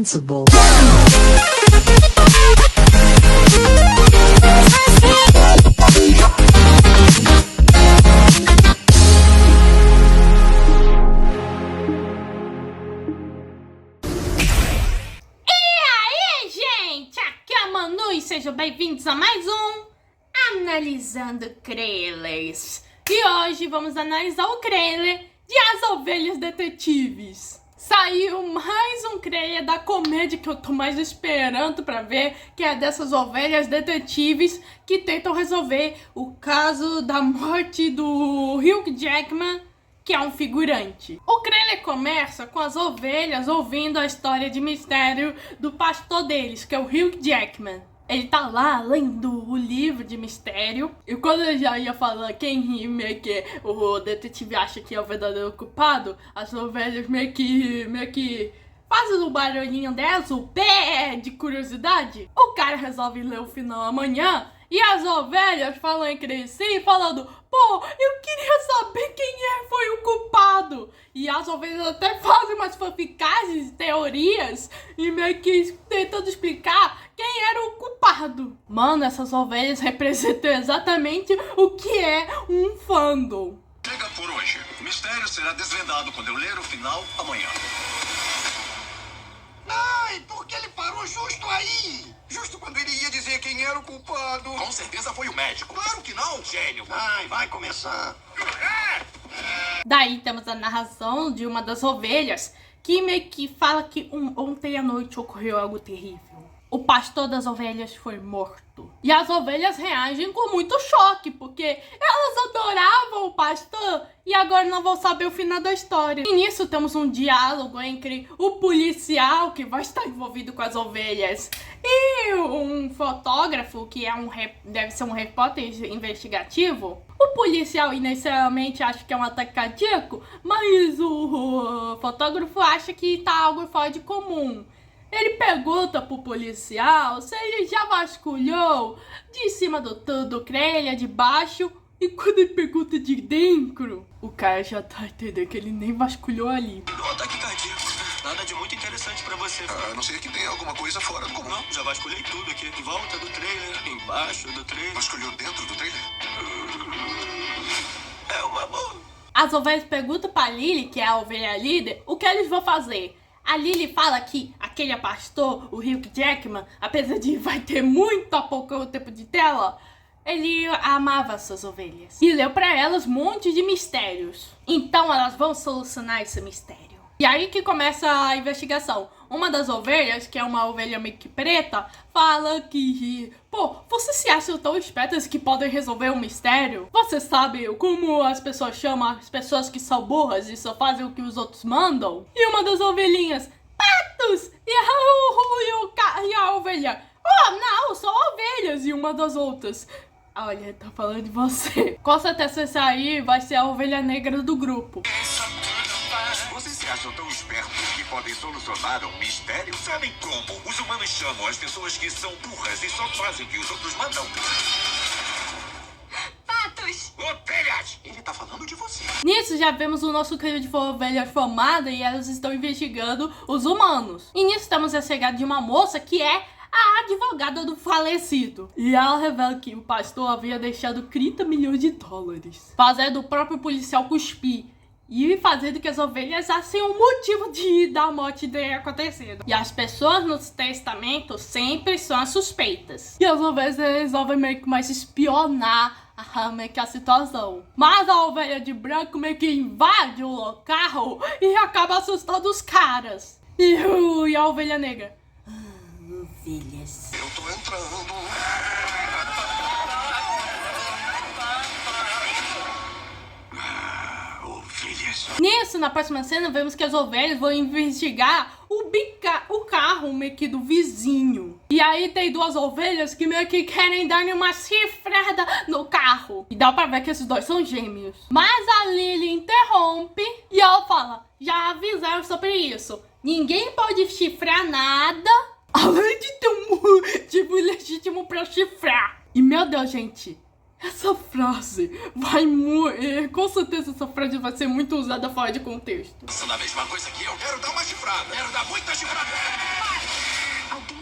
Invincible. Sejam bem-vindos a mais um Analisando Trailers. E hoje vamos analisar o trailer de As Ovelhas Detetives. Saiu mais um trailer da comédia que eu tô mais esperando pra ver, que é dessas ovelhas detetives que tentam resolver o caso da morte do Hugh Jackman, que é um figurante. O trailer começa com as ovelhas ouvindo a história de mistério do pastor deles, que é o Hugh Jackman. Ele tá lá lendo o livro de mistério. E quando ele já ia falando quem meio que o detetive acha que é o verdadeiro culpado, as ovelhas meio que fazem o barulhinho delas, o pé de curiosidade. O cara resolve ler o final amanhã. E as ovelhas falam entre si, falando: pô, eu queria saber quem foi o culpado. E as ovelhas até fazem umas fanficagens, teorias, e meio que tentando explicar quem era o culpado. Mano, essas ovelhas representam exatamente o que é um fandom. Chega por hoje. O mistério será desvendado quando eu ler o final amanhã. Ai, por que ele parou justo aí? Justo quando ele ia dizer quem era o culpado. Com certeza foi o médico. Claro que não, gênio. Ai, vai começar. Daí temos a narração de uma das ovelhas que meio que fala que ontem à noite ocorreu algo terrível. O pastor das ovelhas foi morto. E as ovelhas reagem com muito choque, porque elas adoravam o pastor e agora não vão saber o final da história. E nisso temos um diálogo entre o policial, que vai estar envolvido com as ovelhas, e um fotógrafo, que é deve ser um repórter investigativo. O policial inicialmente acha que é um ataque cardíaco, mas o fotógrafo acha que tá algo fora de comum. Ele pergunta pro policial se ele já vasculhou de cima do trailer, de baixo, e quando ele pergunta de dentro, o cara já tá entendendo que ele nem vasculhou ali. Um ataque cardíaco. Nada de muito interessante pra você. A não ser que tenha alguma coisa fora do comum. Não, já vasculhei tudo aqui. Em volta do trailer, embaixo do trailer. Vasculhou dentro do trailer? É uma boa. As ovelhas perguntam pra Lily, que é a ovelha líder, o que eles vão fazer. A Lily fala que aquele pastor, o Hugh Jackman, apesar de vai ter muito pouco tempo de tela, ele amava suas ovelhas. E leu pra elas um monte de mistérios. Então elas vão solucionar esse mistério. E aí que começa a investigação. Uma das ovelhas, que é uma ovelha meio que preta, fala que... Pô, vocês se acham tão espertas que podem resolver um mistério? Você sabe como as pessoas chamam as pessoas que são burras e só fazem o que os outros mandam? E uma das ovelhinhas, patos! E a ovelha, oh, não, são ovelhas! E uma das outras, olha, tá falando de você. Com certeza essa aí vai ser a ovelha negra do grupo. Vocês se acham tão espertos que podem solucionar um mistério? Sabem como? Os humanos chamam as pessoas que são burras e só fazem o que os outros mandam. Patos! Ovelhas! Ele tá falando de você. Nisso já vemos o nosso trio de ovelhas formada e elas estão investigando os humanos. E nisso temos a chegada de uma moça que é a advogada do falecido. E ela revela que o pastor havia deixado 30 milhões de dólares, fazendo o próprio policial cuspir e fazendo que as ovelhas achem o motivo da morte ter acontecido. E as pessoas nos testamentos sempre são as suspeitas. E as ovelhas resolvem meio que mais espionar meio que a situação. Mas a ovelha de branco meio que invade o carro e acaba assustando os caras. E a ovelha negra, ovelhas. Eu tô entrando. Nisso, na próxima cena, vemos que as ovelhas vão investigar o carro meio que do vizinho. E aí tem duas ovelhas que meio que querem dar uma chifrada no carro. E dá pra ver que esses dois são gêmeos. Mas a Lily interrompe e ela fala: já avisaram sobre isso. Ninguém pode chifrar nada, além de ter um motivo legítimo pra chifrar. E meu Deus, gente, essa frase vai muito... Com certeza essa frase vai ser muito usada fora de contexto. Isso na mesma coisa que eu quero dar uma chifrada. Quero dar muita chifrada.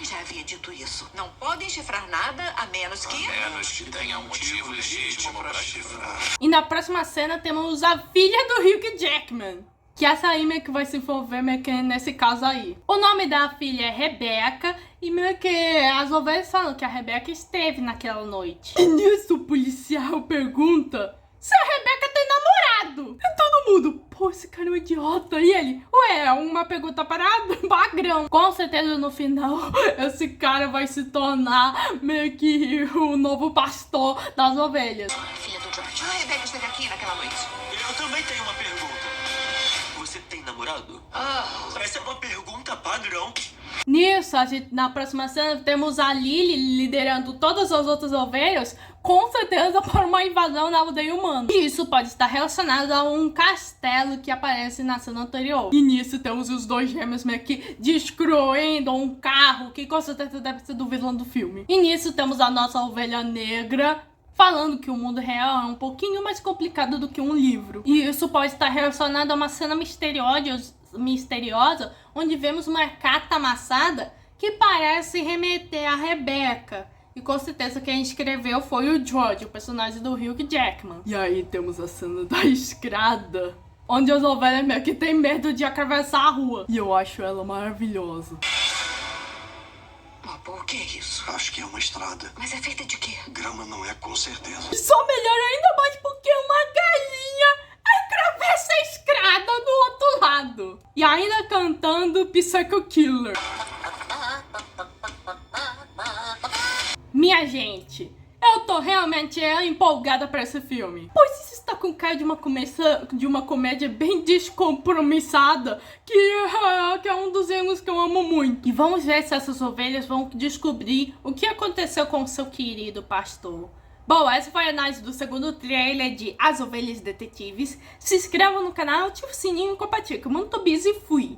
já havia dito isso. Não podem chifrar nada a menos que... Menos que tenha um motivo legítimo para chifrar. E na próxima cena temos a filha do Hugh Jackman, que essa aí meio que vai se envolver meio que nesse caso aí. O nome da filha é Rebecca e meio que as ovelhas falam que a Rebecca esteve naquela noite. E nisso o policial pergunta se a Rebecca tem namorado. E todo mundo, pô, esse cara é um idiota. E ele, ué, é uma pergunta parada, bagrão. Com certeza no final, esse cara vai se tornar meio que o novo pastor das ovelhas. Filha do George. A Rebecca esteve aqui naquela noite. Eu também tenho uma pergunta. Você tem namorado? Essa é uma pergunta padrão. Nisso, na próxima cena, temos a Lily liderando todas as outras ovelhas, com certeza por uma invasão da aldeia humana. E isso pode estar relacionado a um castelo que aparece na cena anterior. E nisso temos os dois gêmeos meio que destruindo um carro, que com certeza deve ser do vilão do filme. E nisso temos a nossa ovelha negra falando que o mundo real é um pouquinho mais complicado do que um livro. E isso pode estar relacionado a uma cena misteriosa onde vemos uma carta amassada que parece remeter a Rebecca. E com certeza quem escreveu foi o George, o personagem do Hugh Jackman. E aí temos a cena da estrada, onde as ovelhas meio que tem medo de atravessar a rua. E eu acho ela maravilhosa. O que é isso? Acho que é uma estrada. Mas é feita de quê? Grama não é, com certeza. E só melhor ainda mais porque uma galinha atravessa a estrada do outro lado. E ainda cantando Psycho Killer. Minha gente, eu tô realmente empolgada pra esse filme. Pois isso está com cara de uma comédia bem descompromissada, que é um dos erros que eu amo muito. E vamos ver se essas ovelhas vão descobrir o que aconteceu com o seu querido pastor. Bom, essa foi a análise do segundo trailer de As Ovelhas Detetives. Se inscreva no canal, ative o sininho e compartilhe. Muito busy, fui!